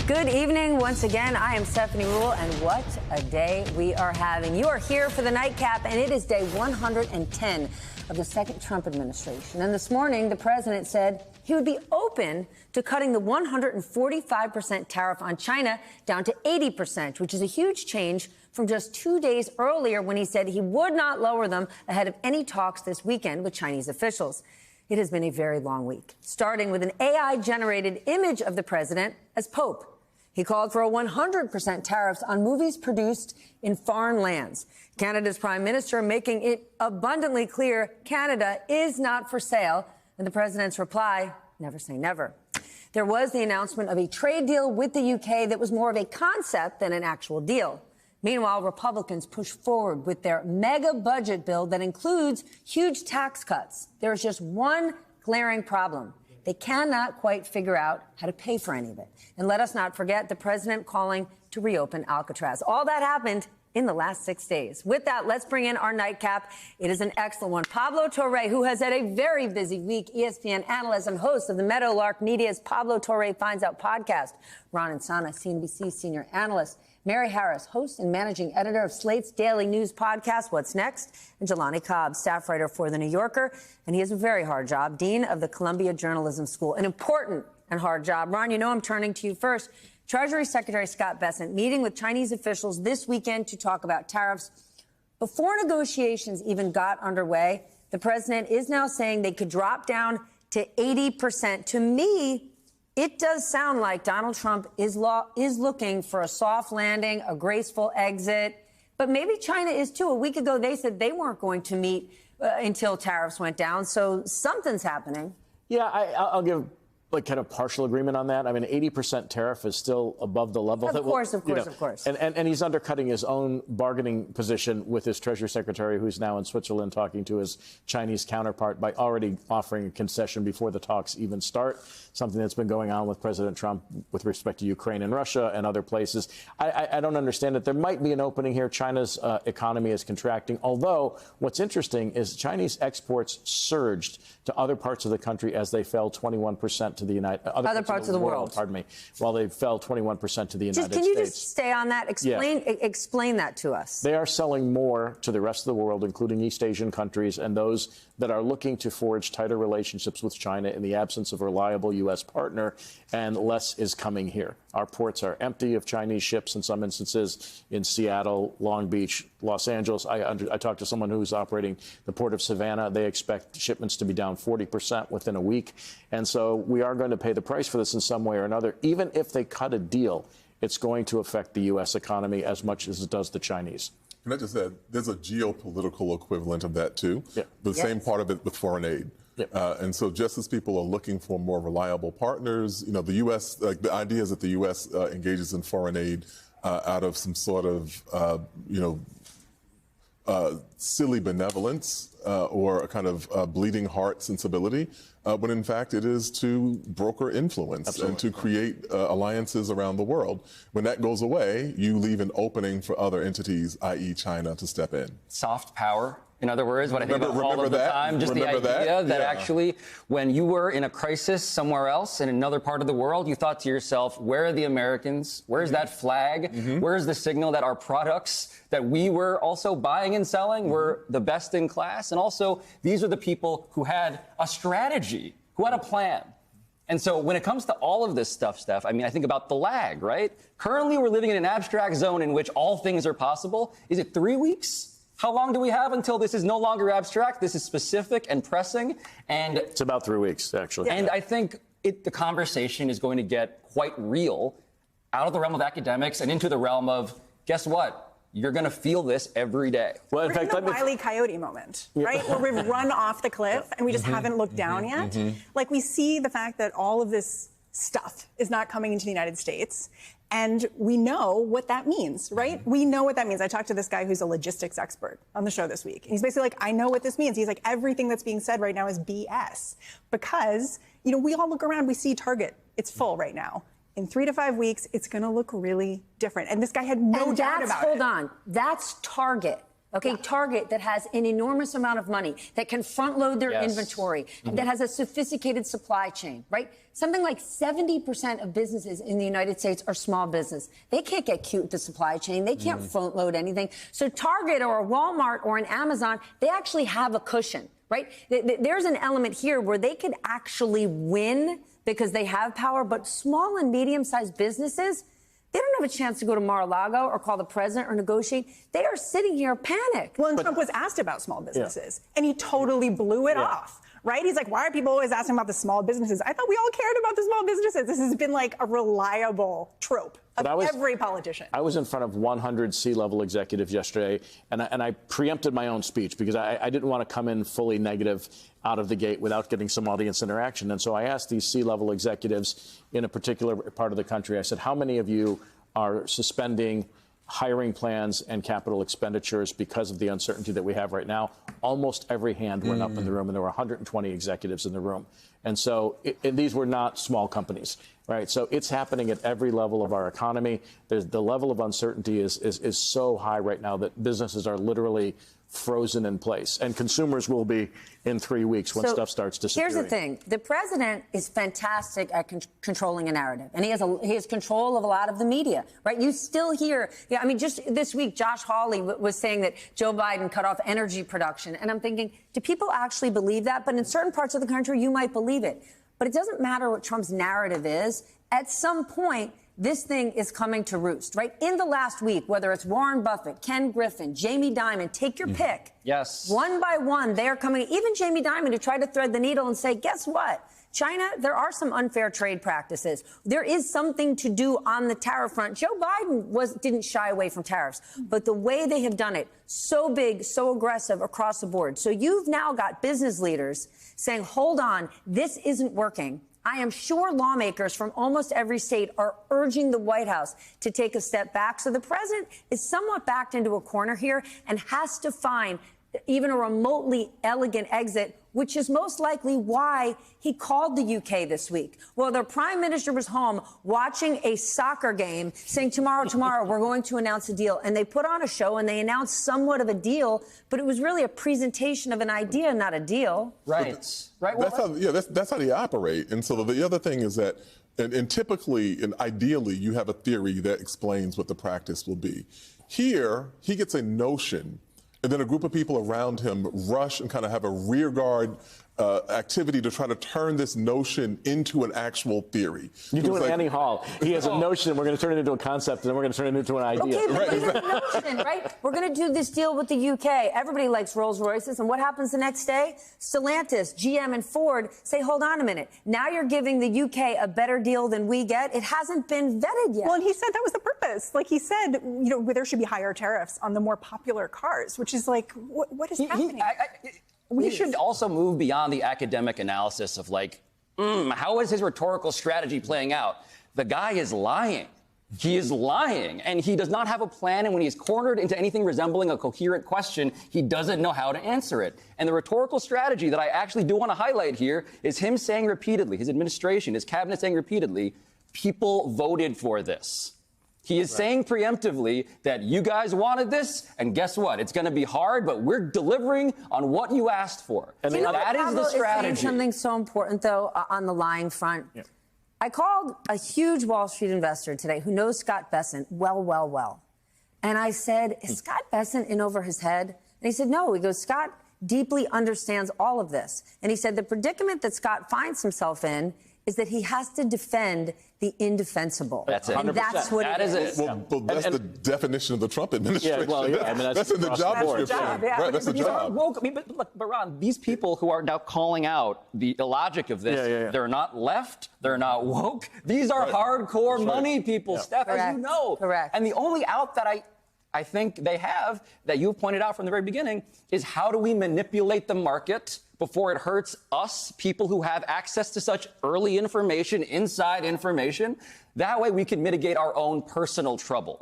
Good evening once again. I am Stephanie Ruhle, and what a day we are having. You are here for the nightcap, and it is day 110 of the second Trump administration. And this morning, the president said he would be open to cutting the 145% tariff on China down to 80%, which is a huge change from just 2 days earlier when he said he would not lower them ahead of any talks this weekend with Chinese officials. It has been a very long week, starting with an AI-generated image of the president as Pope. He called for a 100% tariffs on movies produced in foreign lands. Canada's prime minister making it abundantly clear Canada is not for sale. And the president's reply, never say never. There was the announcement of a trade deal with the UK that was more of a concept than an actual deal. Meanwhile, Republicans push forward with their mega budget bill that includes huge tax cuts. There's just one glaring problem. They cannot quite figure out how to pay for any of it. And let us not forget the president calling to reopen Alcatraz. All that happened in the last 6 days. With that, let's bring in our nightcap. It is an excellent one. Pablo Torre, who has had a very busy week, ESPN analyst and host of the Meadowlark Media's Pablo Torre Finds Out podcast. Ron Insana, CNBC senior analyst. Mary Harris, host and managing editor of Slate's daily news podcast, What's Next? And Jelani Cobb, staff writer for The New Yorker. And he has a very hard job, dean of the Columbia Journalism School. An important and hard job. Ron, you know I'm turning to you first. Treasury Secretary Scott Bessent meeting with Chinese officials this weekend to talk about tariffs. Before negotiations even got underway, the president is now saying they could drop down to 80%. To me, it does sound like Donald Trump is looking for a soft landing, a graceful exit. But maybe China is, too. A week ago, they said they weren't going to meet until tariffs went down. So something's happening. Yeah, I'll give kind of partial agreement on that. I mean, 80% tariff is still above the level. Of course. And he's undercutting his own bargaining position with his Treasury Secretary, who's now in Switzerland talking to his Chinese counterpart, by already offering a concession before the talks even start, something that's been going on with President Trump with respect to Ukraine and Russia and other places. I don't understand it. There might be an opening here. China's economy is contracting, although what's interesting is Chinese exports surged to other parts of the country as they fell 21% to the other parts of the world. Pardon me, while they fell 21% to the United States. Can you just stay on that? Explain that to us. They are selling more to the rest of the world, including East Asian countries and those that are looking to forge tighter relationships with China in the absence of a reliable U.S. partner, and less is coming here. Our ports are empty of Chinese ships in some instances in Seattle, Long Beach, Los Angeles. I talked to someone who's operating the port of Savannah. They expect shipments to be down 40% within a week. And so we are going to pay the price for this in some way or another. Even if they cut a deal, it's going to affect the U.S. economy as much as it does the Chinese. Can I just add, there's a geopolitical equivalent of that, too. Yeah. The same part of it with foreign aid. Yep. And so just as people are looking for more reliable partners, the U.S., the idea is that the U.S. Engages in foreign aid out of some sort of, silly benevolence or a kind of bleeding heart sensibility, when in fact it is to broker influence. Absolutely. And to create alliances around the world. When that goes away, you leave an opening for other entities, i.e. China, to step in. Soft power. In other words, what I think about all of the time, just the idea that actually when you were in a crisis somewhere else in another part of the world, you thought to yourself, where are the Americans? Where's that flag? Where's the signal that our products that we were also buying and selling were the best in class? And also, these are the people who had a strategy, who had a plan. And so when it comes to all of this stuff, Steph, I mean, I think about the lag, right? Currently, we're living in an abstract zone in which all things are possible. Is it 3 weeks? How long do we have until this is no longer abstract? This is specific and pressing. And it's about 3 weeks, actually. And I think the conversation is going to get quite real out of the realm of academics and into the realm of, guess what? You're going to feel this every day. Well, in fact, in a Wile E. Coyote moment, right? Where we've run off the cliff and we just haven't looked down yet. Like, we see the fact that all of this stuff is not coming into the United States. And we know what that means, right? We know what that means. I talked to this guy who's a logistics expert on the show this week. And he's basically like, I know what this means. He's like, everything that's being said right now is BS. Because, we all look around, we see Target. It's full right now. In 3 to 5 weeks, it's going to look really different. And this guy had no doubt about it. Hold on. That's Target. Okay, Target that has an enormous amount of money, that can front load their inventory, that has a sophisticated supply chain, right? Something like 70% of businesses in the United States are small business. They can't get cute with the supply chain. They can't front load anything. So Target or a Walmart or an Amazon, they actually have a cushion, right? There's an element here where they could actually win because they have power, but small and medium-sized businesses, they don't have a chance to go to Mar-a-Lago or call the president or negotiate. They are sitting here panicked. Well, and Trump was asked about small businesses, and he totally blew it off. Right? He's like, why are people always asking about the small businesses? I thought we all cared about the small businesses. This has been like a reliable trope of every politician. I was in front of 100 C-level executives yesterday, and I preempted my own speech because I didn't want to come in fully negative out of the gate without getting some audience interaction. And so I asked these C-level executives in a particular part of the country, I said, how many of you are suspending hiring plans and capital expenditures because of the uncertainty that we have right now? Almost every hand went up in the room, and there were 120 executives in the room. And so and these were not small companies, right? So it's happening at every level of our economy. The level of uncertainty is so high right now that businesses are literally frozen in place, and consumers will be in 3 weeks when stuff starts disappearing. Here's the thing. The president is fantastic at controlling a narrative, and he has control of a lot of the media, right? You still hear, I mean, just this week, Josh Hawley was saying that Joe Biden cut off energy production, and I'm thinking, do people actually believe that? But in certain parts of the country, you might believe it. But it doesn't matter what Trump's narrative is. At some point, this thing is coming to roost, right? In the last week, whether it's Warren Buffett, Ken Griffin, Jamie Dimon, take your pick. Yes. One by one, they are coming, even Jamie Dimon, to try to thread the needle and say, guess what? China, there are some unfair trade practices. There is something to do on the tariff front. Joe Biden didn't shy away from tariffs, but the way they have done it, so big, so aggressive across the board. So you've now got business leaders saying, hold on, this isn't working. I am sure lawmakers from almost every state are urging the White House to take a step back. So the president is somewhat backed into a corner here and has to find even a remotely elegant exit, which is most likely why he called the UK this week. Well, the prime minister was home watching a soccer game saying, tomorrow, we're going to announce a deal. And they put on a show and they announced somewhat of a deal, but it was really a presentation of an idea, not a deal. Right. Right. That's how they operate. And so the other thing is that, and typically and ideally, you have a theory that explains what the practice will be. Here, he gets a notion, and then a group of people around him rush and kind of have a rearguard activity to try to turn this notion into an actual theory. You're doing Annie Hall. He has a notion, we're going to turn it into a concept, and then we're going to turn it into an idea. Okay, but there's a notion, right? We're going to do this deal with the UK. Everybody likes Rolls Royces, and what happens the next day? Stellantis, GM, and Ford say, hold on a minute. Now you're giving the UK a better deal than we get. It hasn't been vetted yet. Well, and he said that was the purpose. Like he said, there should be higher tariffs on the more popular cars, which is like, what is happening? We should also move beyond the academic analysis of like, how is his rhetorical strategy playing out? The guy is lying. He is lying, and he does not have a plan. And when he's cornered into anything resembling a coherent question, he doesn't know how to answer it. And the rhetorical strategy that I actually do want to highlight here is him saying repeatedly, his administration, his cabinet saying repeatedly, people voted for this. He is saying preemptively that you guys wanted this, and guess what? It's going to be hard, but we're delivering on what you asked for. And that is the strategy. Is something so important, though, on the lying front. Yeah. I called a huge Wall Street investor today who knows Scott Bessent well. And I said, is Scott Bessent in over his head? And he said, no. He goes, Scott deeply understands all of this. And he said the predicament that Scott finds himself in is that he has to defend the indefensible. That's it. And 100%. that's what that it is. Well, that's the definition of the Trump administration. Yeah, well, yeah, I mean, that's in the job description. Right, that's the job. But Ron, these people who are now calling out the illogic of this, they're not left, they're not woke. These are hardcore money people, Steph, as you know. Correct. And the only out that I think they have, that you pointed out from the very beginning, is how do we manipulate the market before it hurts us, people who have access to such early information, inside information. That way we can mitigate our own personal trouble.